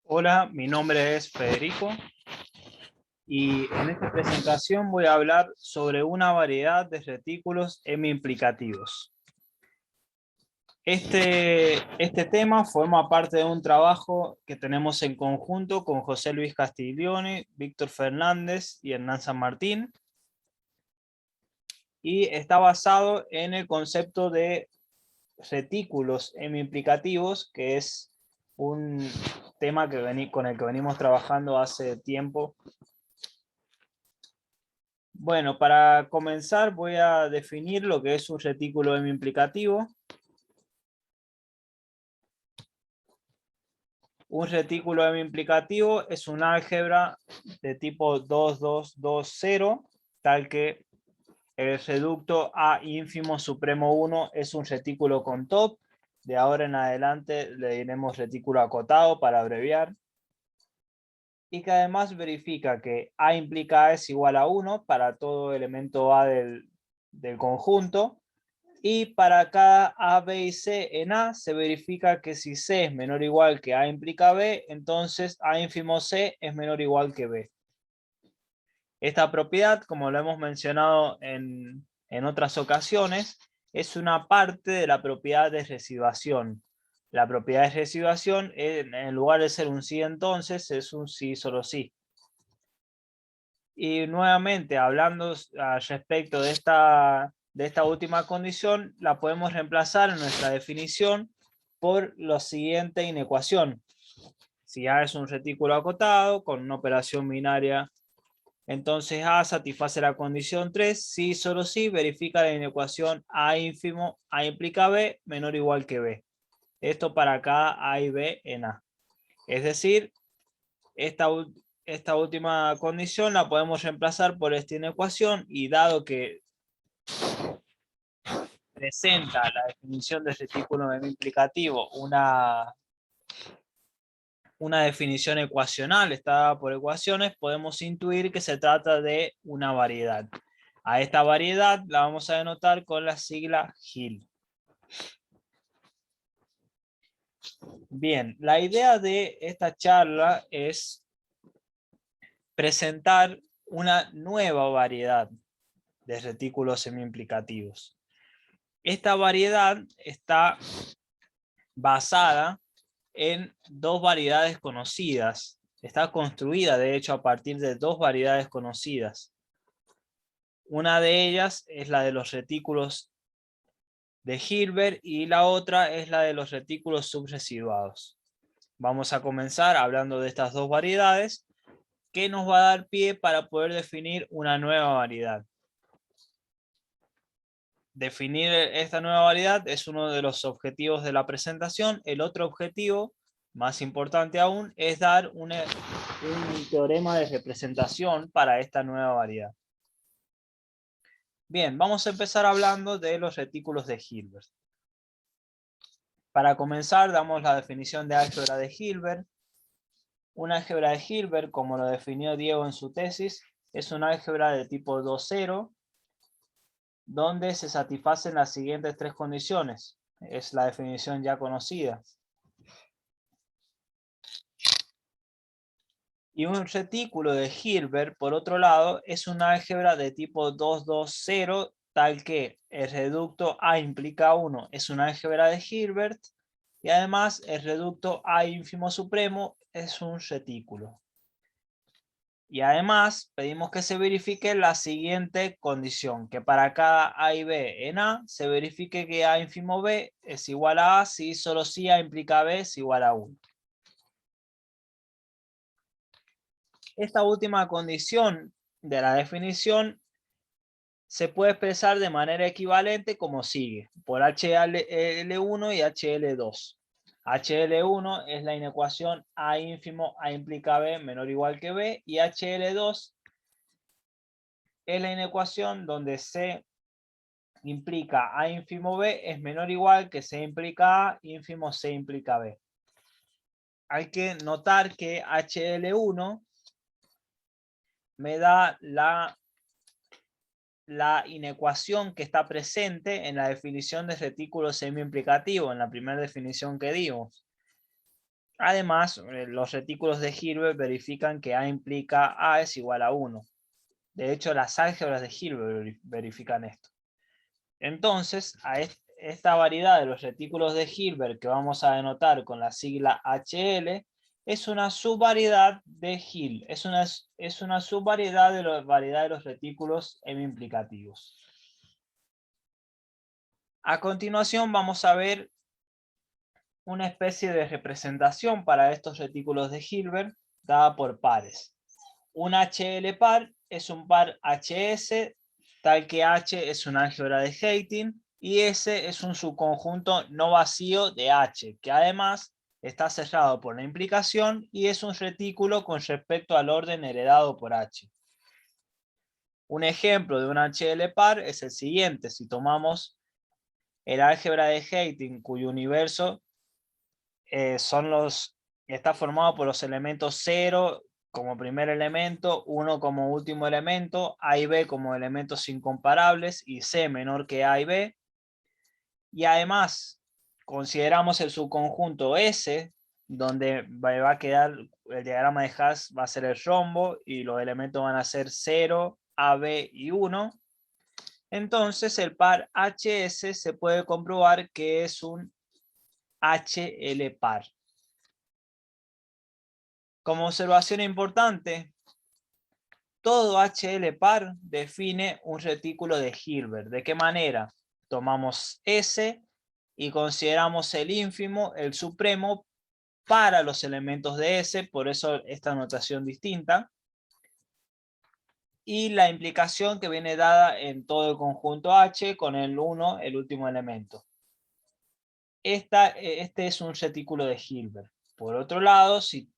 Hola, mi nombre es Federico y en esta presentación voy a hablar sobre una variedad de retículos hemi-implicativos. Este tema forma parte de un trabajo que tenemos en conjunto con José Luis Castiglione, Víctor Fernández y Hernán San Martín, y está basado en el concepto de retículos hemi-implicativos, que es un tema con el que venimos trabajando hace tiempo. Bueno, para comenzar voy a definir lo que es un retículo hemi-implicativo. Un retículo hemi-implicativo es un álgebra de tipo 2-2-2-0, tal que el reducto A ínfimo supremo 1 es un retículo con top. De ahora en adelante le diremos retículo acotado para abreviar. Y que además verifica que A implica A es igual a 1 para todo elemento A del conjunto. Y para cada A, B y C en A se verifica que si C es menor o igual que A implica B, entonces A ínfimo C es menor o igual que B. Esta propiedad, como lo hemos mencionado en otras ocasiones, es una parte de la propiedad de residuación. La propiedad de residuación, en lugar de ser un sí entonces, es un sí solo sí. Y nuevamente, hablando al respecto de esta última condición, la podemos reemplazar en nuestra definición por la siguiente inecuación. Si A es un retículo acotado con una operación binaria, entonces A satisface la condición 3, si solo si verifica la inecuación A ínfimo, A implica B, menor o igual que B. Esto para cada A y B en A. Es decir, esta última condición la podemos reemplazar por esta inecuación, y dado que presenta la definición de retículo hemi-implicativo una definición ecuacional, está dada por ecuaciones, podemos intuir que se trata de una variedad. A esta variedad la vamos a denotar con la sigla Hill. Bien, la idea de esta charla es presentar una nueva variedad de retículos semi-implicativos. Esta variedad está basada en dos variedades conocidas. Está construida, de hecho, a partir de dos variedades conocidas. Una de ellas es la de los retículos de Hilbert y la otra es la de los retículos subresiduados. Vamos a comenzar hablando de estas dos variedades, que nos va a dar pie para poder definir una nueva variedad. Definir esta nueva variedad es uno de los objetivos de la presentación. El otro objetivo, más importante aún, es dar un teorema de representación para esta nueva variedad. Bien, vamos a empezar hablando de los retículos de Hilbert. Para comenzar, damos la definición de álgebra de Hilbert. Un álgebra de Hilbert, como lo definió Diego en su tesis, es un álgebra de tipo 2-0, donde se satisfacen las siguientes tres condiciones. Es la definición ya conocida. Y un retículo de Hilbert, por otro lado, es un álgebra de tipo 2-2-0, tal que el reducto A implica 1 es un álgebra de Hilbert, y además el reducto A ínfimo supremo es un retículo. Y además pedimos que se verifique la siguiente condición, que para cada A y B en A se verifique que A ínfimo B es igual a A si solo si A implica B es igual a 1. Esta última condición de la definición se puede expresar de manera equivalente como sigue, por HL1 y HL2. HL1 es la inecuación A ínfimo A implica B menor o igual que B, y HL2 es la inecuación donde C implica A ínfimo B es menor o igual que C implica A ínfimo C implica B. Hay que notar que HL1 me da la inecuación que está presente en la definición de retículo semi-implicativo, en la primera definición que dimos. Además, los retículos de Hilbert verifican que A implica A es igual a 1. De hecho, las álgebras de Hilbert verifican esto. Entonces, a esta variedad de los retículos de Hilbert que vamos a denotar con la sigla HL es una subvariedad de Hill, es una subvariedad de la variedad de los retículos M-implicativos. A continuación vamos a ver una especie de representación para estos retículos de Hilbert dada por pares. Un HL par es un par HS, tal que H es un álgebra de Heyting y S es un subconjunto no vacío de H, que además está cerrado por la implicación y es un retículo con respecto al orden heredado por H. Un ejemplo de un HL par es el siguiente. Si tomamos el álgebra de Heyting, cuyo universo está formado por los elementos 0 como primer elemento, 1 como último elemento, A y B como elementos incomparables y C menor que A y B. Y además consideramos el subconjunto S, donde va a quedar el diagrama de Hash, va a ser el rombo y los elementos van a ser 0, A, B y 1. Entonces el par HS se puede comprobar que es un HL par. Como observación importante, todo HL par define un retículo de Hilbert. ¿De qué manera? Tomamos S y consideramos el ínfimo, el supremo, para los elementos de S, por eso esta notación distinta. Y la implicación que viene dada en todo el conjunto H con el 1, el último elemento. Este es un retículo de Hilbert. Por otro lado, si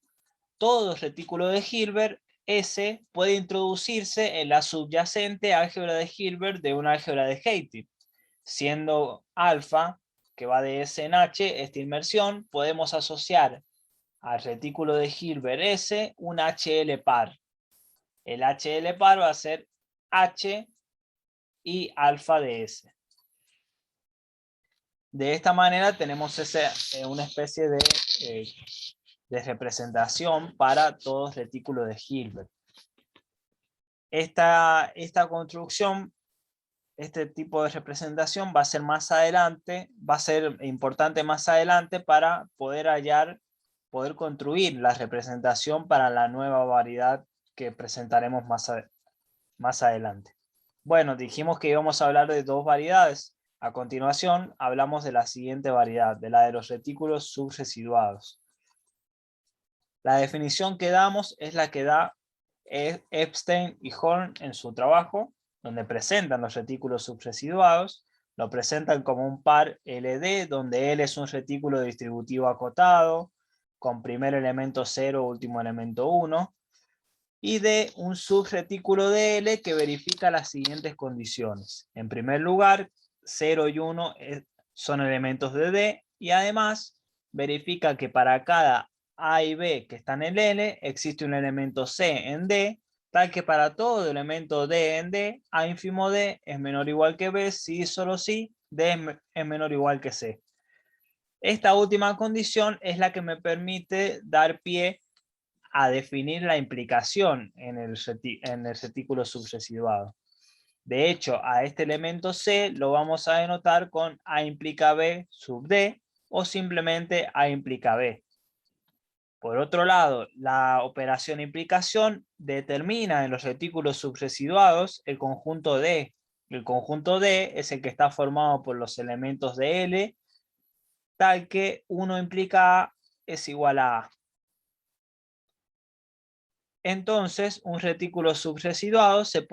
todo retículo de Hilbert, S puede introducirse en la subyacente álgebra de Hilbert de una álgebra de Heyting. Siendo alfa, que va de S en H, esta inmersión, podemos asociar al retículo de Hilbert S un HL par. El HL par va a ser H y alfa de S. De esta manera tenemos una especie de representación para todo retículo de Hilbert. Esta construcción, este tipo de representación va a ser más adelante, va a ser importante más adelante para poder construir la representación para la nueva variedad que presentaremos más adelante. Bueno, dijimos que íbamos a hablar de dos variedades. A continuación, hablamos de la siguiente variedad, de la de los retículos subresiduados. La definición que damos es la que da Epstein y Horn en su trabajo, donde presentan los retículos subresiduados. Lo presentan como un par LD, donde L es un retículo distributivo acotado, con primer elemento 0, último elemento 1, y de un subretículo de L que verifica las siguientes condiciones. En primer lugar, 0 y 1 son elementos de D, y además verifica que para cada A y B que están en L, existe un elemento C en D, tal que para todo elemento D en D, A ínfimo D es menor o igual que B, si solo si D es menor o igual que C. Esta última condición es la que me permite dar pie a definir la implicación en el retículo subresiduado. De hecho, a este elemento C lo vamos a denotar con A implica B sub D o simplemente A implica B. Por otro lado, la operación implicación determina en los retículos subresiduados el conjunto D. El conjunto D es el que está formado por los elementos de L, tal que 1 implica A es igual a A. Entonces, un retículo subresiduado se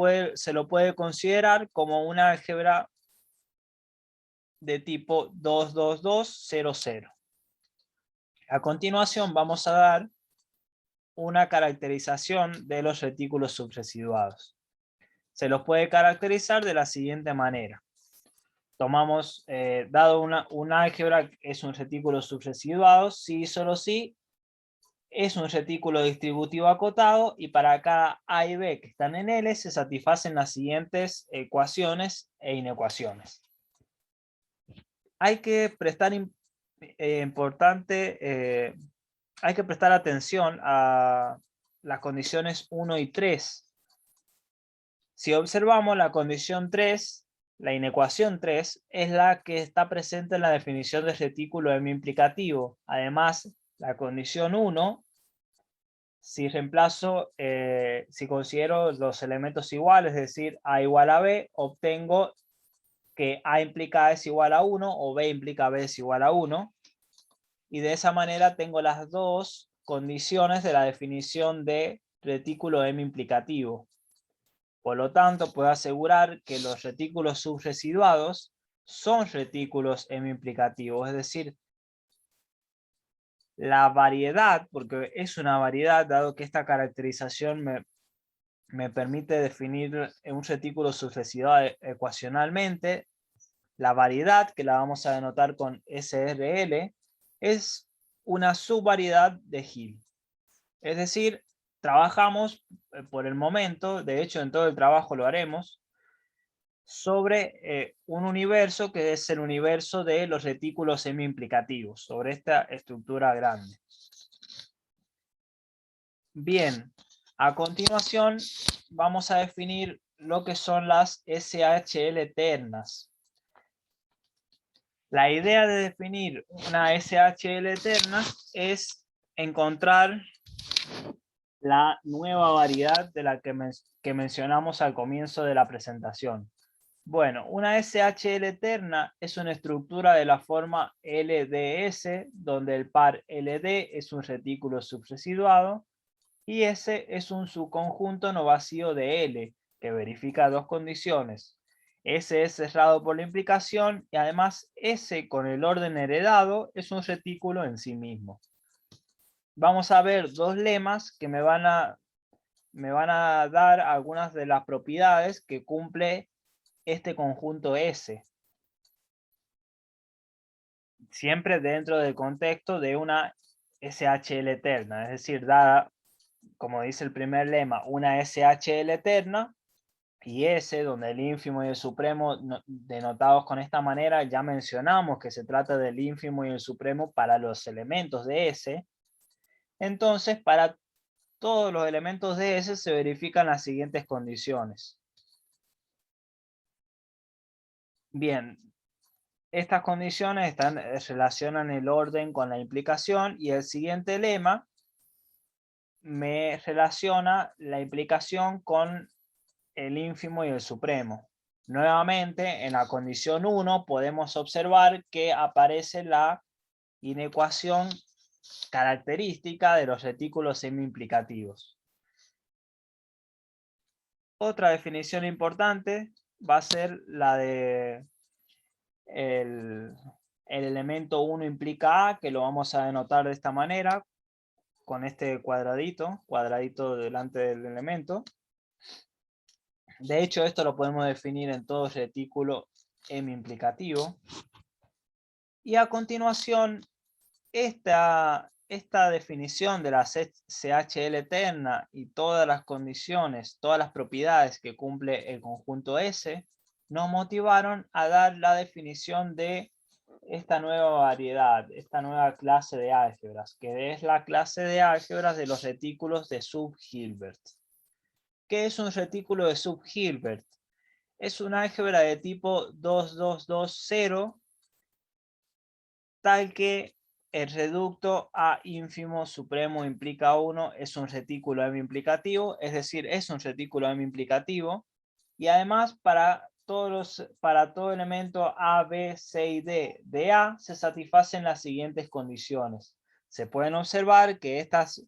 lo puede considerar como una álgebra de tipo 2, 2, 2, 0, 0. A continuación vamos a dar una caracterización de los retículos subresiduados. Se los puede caracterizar de la siguiente manera. Tomamos, dado una álgebra es un retículo subresiduado, si y solo si es un retículo distributivo acotado y para cada A y B que están en L se satisfacen las siguientes ecuaciones e inecuaciones. Hay que prestar importante hay que prestar atención a las condiciones 1 y 3. Si observamos la condición 3, la inecuación 3, es la que está presente en la definición del retículo hemiimplicativo. Además, la condición 1, si reemplazo, si considero los elementos iguales, es decir, A igual a B, obtengo que A implica A es igual a 1 o B implica B es igual a 1. Y de esa manera tengo las dos condiciones de la definición de retículo hemiimplicativo. Por lo tanto, puedo asegurar que los retículos subresiduados son retículos hemiimplicativos, es decir, la variedad, porque es una variedad, dado que esta caracterización me permite definir un retículo subresiduado ecuacionalmente, la variedad, que la vamos a denotar con SRL, es una subvariedad de Hill. Es decir, trabajamos por el momento, de hecho en todo el trabajo lo haremos, sobre un universo que es el universo de los retículos semi-implicativos, sobre esta estructura grande. Bien, a continuación vamos a definir lo que son las SHL ternas. La idea de definir una SHL terna es encontrar la nueva variedad de la que mencionamos al comienzo de la presentación. Bueno, una SHL terna es una estructura de la forma LDS, donde el par LD es un retículo subresiduado y S es un subconjunto no vacío de L, que verifica dos condiciones. S es cerrado por la implicación y además S con el orden heredado es un retículo en sí mismo. Vamos a ver dos lemas que me van a dar algunas de las propiedades que cumple este conjunto S. Siempre dentro del contexto de una SHL terna, es decir, dada, como dice el primer lema, una SHL terna, y S, donde el ínfimo y el supremo denotados con esta manera, ya mencionamos que se trata del ínfimo y el supremo para los elementos de S. Entonces, para todos los elementos de S se verifican las siguientes condiciones. Bien, estas condiciones relacionan el orden con la implicación y el siguiente lema me relaciona la implicación con el ínfimo y el supremo. Nuevamente, en la condición 1 podemos observar que aparece la inecuación característica de los retículos semi-implicativos. Otra definición importante va a ser la de el elemento 1 implica A, que lo vamos a denotar de esta manera, con este cuadradito delante del elemento. De hecho, esto lo podemos definir en todo retículo hemi-implicativo. Y a continuación, esta definición de la CHL terna y todas las condiciones, todas las propiedades que cumple el conjunto S, nos motivaron a dar la definición de esta nueva variedad, esta nueva clase de álgebras, que es la clase de álgebras de los retículos de sub-Hilbert. ¿Qué es un retículo de sub-Hilbert? Es un álgebra de tipo 2220, tal que el reducto A ínfimo supremo implica 1 es un retículo hemi-implicativo, es decir, es un retículo hemi-implicativo, y además para todo elemento A, B, C y D de A se satisfacen las siguientes condiciones. Se pueden observar que estas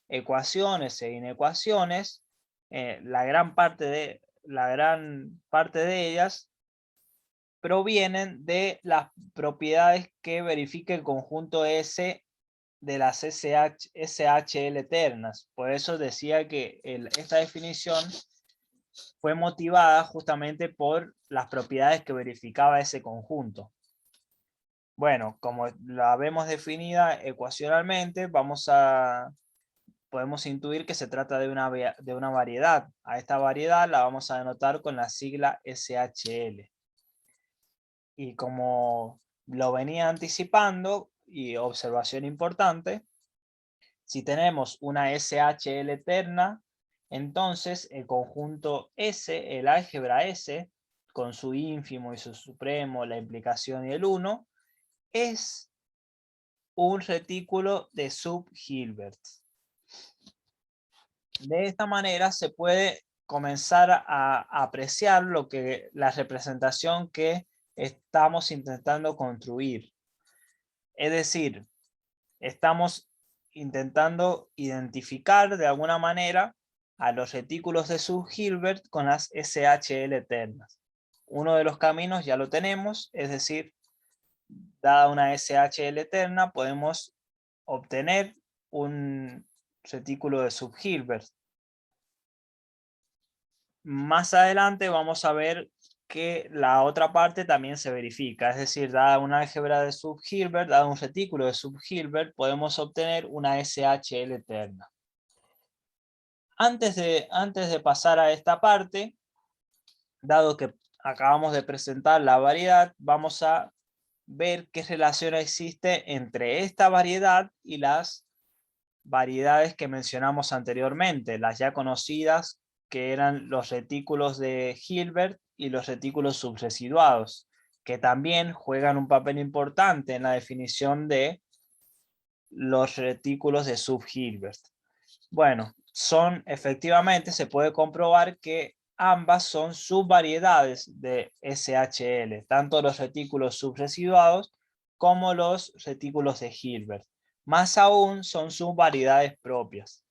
ecuaciones e inecuaciones, la gran parte de ellas provienen de las propiedades que verifica el conjunto S de las SHL ternas. Por eso decía que esta definición fue motivada justamente por las propiedades que verificaba ese conjunto. Bueno, como la vemos definida ecuacionalmente, podemos intuir que se trata de una variedad. A esta variedad la vamos a denotar con la sigla SHL. Y como lo venía anticipando, y observación importante, Si tenemos una SHL terna, entonces el conjunto S, el álgebra S, con su ínfimo y su supremo, la implicación y el 1, es un retículo de sub-Hilbert. De esta manera se puede comenzar a apreciar la representación que estamos intentando construir. Es decir, estamos intentando identificar de alguna manera a los retículos de sub-Hilbert con las SHL ternas. Uno de los caminos ya lo tenemos, es decir, dada una SHL terna, podemos obtener un retículo de sub-Hilbert. Más adelante vamos a ver que la otra parte también se verifica, es decir, dada una álgebra de sub-Hilbert, dado un retículo de sub-Hilbert, podemos obtener una SHL terna. Antes de pasar a esta parte, dado que acabamos de presentar la variedad, vamos a ver qué relación existe entre esta variedad y las variedades que mencionamos anteriormente, las ya conocidas, que eran los retículos de Hilbert y los retículos subresiduados, que también juegan un papel importante en la definición de los retículos de sub-Hilbert. Bueno, efectivamente, se puede comprobar que ambas son subvariedades de SHL, tanto los retículos subresiduados como los retículos de Hilbert. Más aún, son subvariedades propias.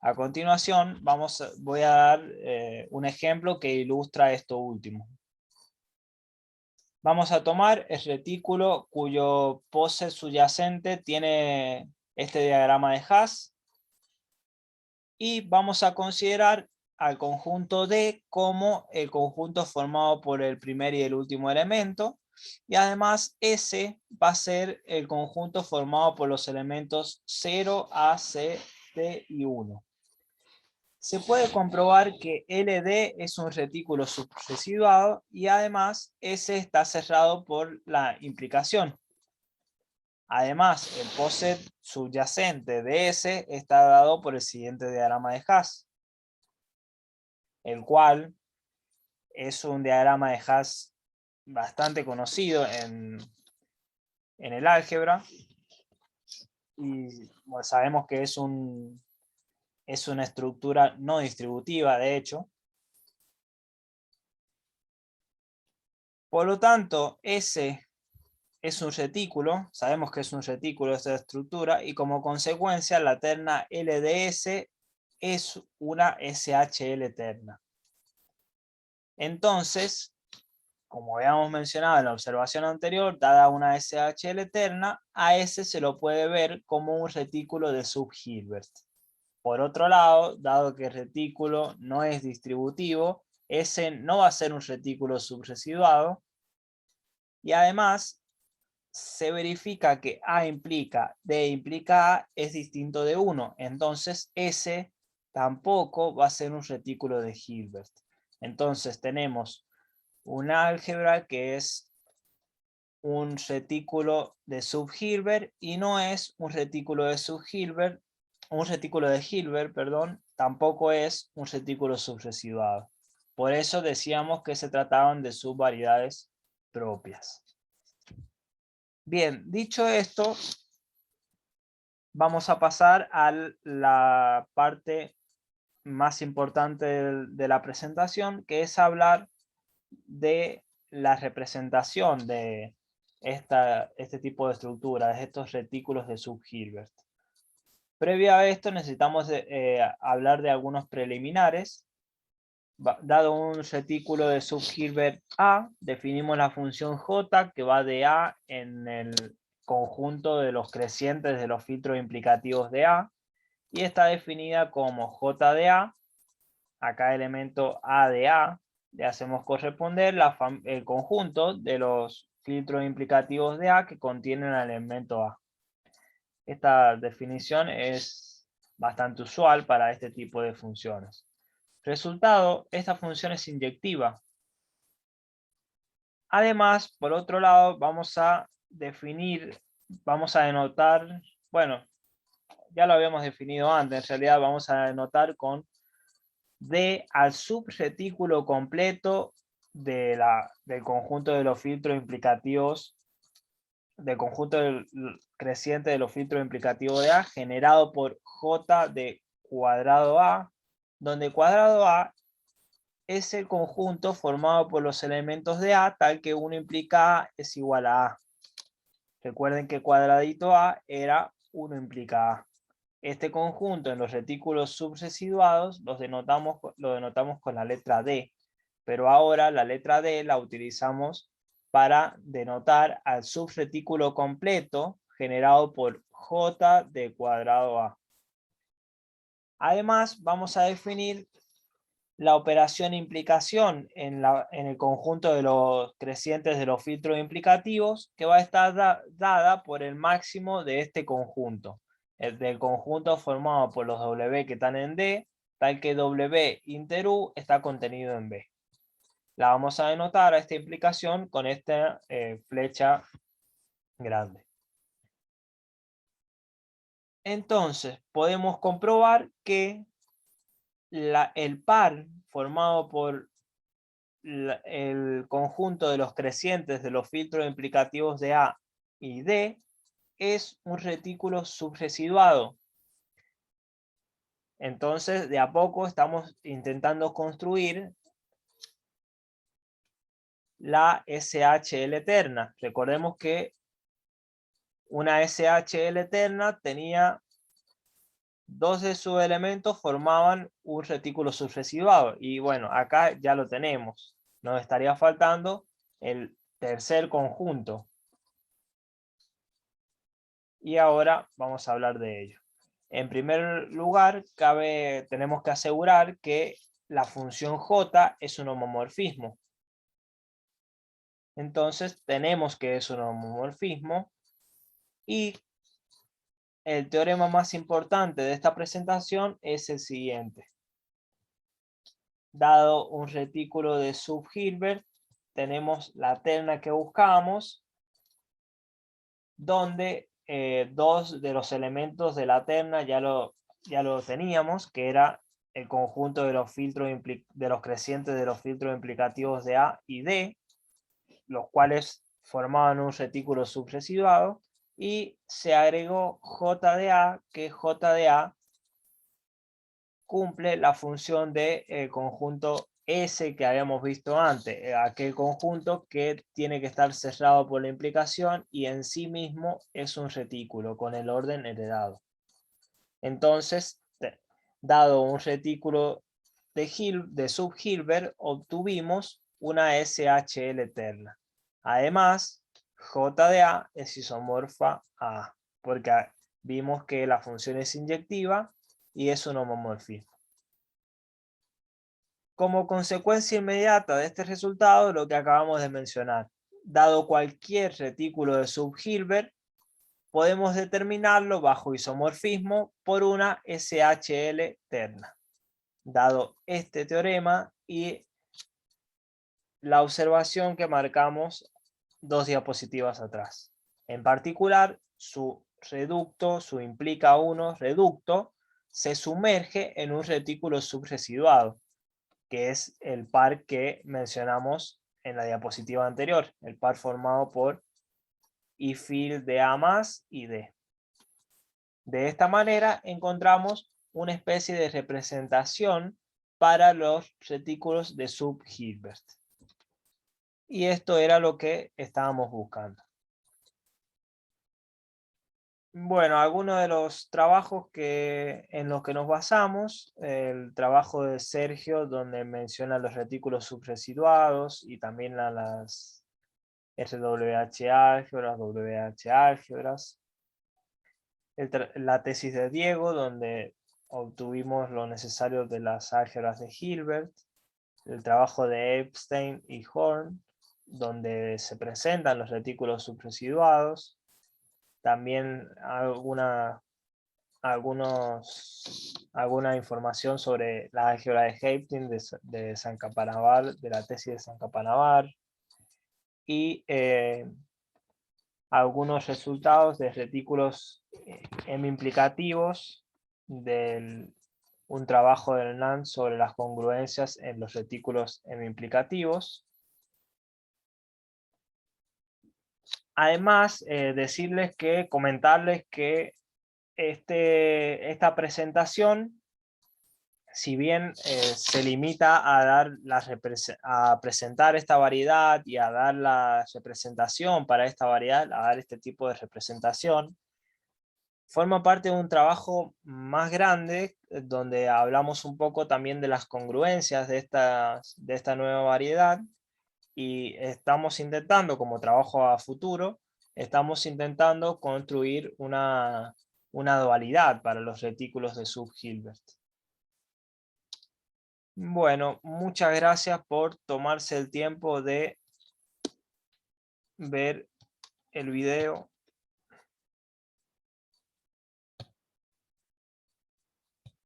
A continuación, voy a dar un ejemplo que ilustra esto último. Vamos a tomar el retículo cuyo pose subyacente tiene este diagrama de Haas, y vamos a considerar al conjunto D como el conjunto formado por el primer y el último elemento, y además S va a ser el conjunto formado por los elementos 0, A, C, D y 1. Se puede comprobar que LD es un retículo subresiduado y además S está cerrado por la implicación. Además, el poset subyacente de S está dado por el siguiente diagrama de Haas, el cual es un diagrama de Haas bastante conocido en el álgebra, y bueno, sabemos que es una estructura no distributiva, de hecho. Por lo tanto, S es un retículo, sabemos que es un retículo esta estructura, y como consecuencia la terna LDS es una SHL terna. Entonces, como habíamos mencionado en la observación anterior, dada una SHL terna, a S se lo puede ver como un retículo de sub-Hilbert. Por otro lado, dado que el retículo no es distributivo, S no va a ser un retículo subresiduado, y además se verifica que A implica D implica A es distinto de 1, entonces S tampoco va a ser un retículo de Hilbert. Entonces tenemos un álgebra que es un retículo de sub-Hilbert y no es un retículo de sub-Hilbert, un retículo de Hilbert, perdón, tampoco es un retículo subresiduado. Por eso decíamos que se trataban de subvariedades propias. Bien, dicho esto, vamos a pasar a la parte más importante de la presentación, que es hablar de la representación de este tipo de estructuras, de estos retículos de sub-Hilbert. Previo a esto necesitamos hablar de algunos preliminares. Dado un retículo de sub-Hilbert A, definimos la función J que va de A en el conjunto de los crecientes de los filtros implicativos de A, y está definida como J de A, acá elemento A de A, le hacemos corresponder el conjunto de los filtros implicativos de A que contienen el elemento A. Esta definición es bastante usual para este tipo de funciones. Resultado, esta función es inyectiva. Además, por otro lado, vamos a denotar, bueno, ya lo habíamos definido antes, en realidad vamos a denotar con D al subretículo completo del conjunto de los filtros implicativos, del conjunto creciente de los filtros implicativos de A, generado por J de cuadrado A, donde cuadrado A es el conjunto formado por los elementos de A, tal que 1 implica A es igual a A. Recuerden que cuadradito A era 1 implica A. Este conjunto en los retículos subresiduados lo denotamos con la letra D, pero ahora la letra D la utilizamos para denotar al subretículo completo generado por J de cuadrado A. Además, vamos a definir la operación implicación en el conjunto de los crecientes de los filtros implicativos, que va a estar dada por el máximo de este conjunto, del conjunto formado por los W que están en D, tal que W inter U está contenido en B. La vamos a denotar a esta implicación con esta flecha grande. Entonces, podemos comprobar que el par formado por el conjunto de los crecientes de los filtros implicativos de A y D es un retículo subresiduado. Entonces, de a poco estamos intentando construir la SHL eterna. Recordemos que una SHL eterna tenía dos de sus elementos formaban un retículo subresiduado. Y bueno, acá ya lo tenemos. Nos estaría faltando el tercer conjunto. Y ahora vamos a hablar de ello. En primer lugar, tenemos que asegurar que la función j es un homomorfismo. Entonces tenemos que es un homomorfismo y el teorema más importante de esta presentación es el siguiente. Dado un retículo de sub-Hilbert, tenemos la terna que buscamos, donde dos de los elementos de la terna ya lo teníamos, que era el conjunto de los filtros de los crecientes de los filtros implicativos de A y D, los cuales formaban un retículo subresiduado, y se agregó J de A, que J de A cumple la función de conjunto S que habíamos visto antes, aquel conjunto que tiene que estar cerrado por la implicación y en sí mismo es un retículo con el orden heredado. Entonces, dado un retículo de sub-Hilbert, obtuvimos una SHL eterna. Además, J de A es isomorfa a A, porque vimos que la función es inyectiva y es un homomorfismo. Como consecuencia inmediata de este resultado, lo que acabamos de mencionar, dado cualquier retículo de sub-Hilbert, podemos determinarlo bajo isomorfismo por una SHL terna. Dado este teorema y la observación que marcamos 2 diapositivas atrás. En particular, su reducto, su implica 1 reducto, se sumerge en un retículo subresiduado, que es el par que mencionamos en la diapositiva anterior, el par formado por I fil de A más y D. De esta manera encontramos una especie de representación para los retículos de sub-Hilbert. Y esto era lo que estábamos buscando. Bueno, algunos de los trabajos en los que nos basamos, el trabajo de Sergio, donde menciona los retículos subresiduados y también las RWH álgebras, WH álgebras. La tesis de Diego, donde obtuvimos lo necesario de las álgebras de Hilbert. El trabajo de Epstein y Horn, donde se presentan los retículos subresiduados. También alguna información sobre la álgebra de Hepting de San Capanavar, de la tesis de San Capanavar, y algunos resultados de retículos M-implicativos de un trabajo del NAND sobre las congruencias en los retículos M-implicativos. Además, comentarles que esta presentación, si bien se limita a presentar esta variedad y a dar la representación para esta variedad, a dar este tipo de representación, forma parte de un trabajo más grande, donde hablamos un poco también de las congruencias de esta nueva variedad, y estamos intentando, como trabajo a futuro, estamos intentando construir una dualidad para los retículos de Subhilbert. Bueno, muchas gracias por tomarse el tiempo de ver el video.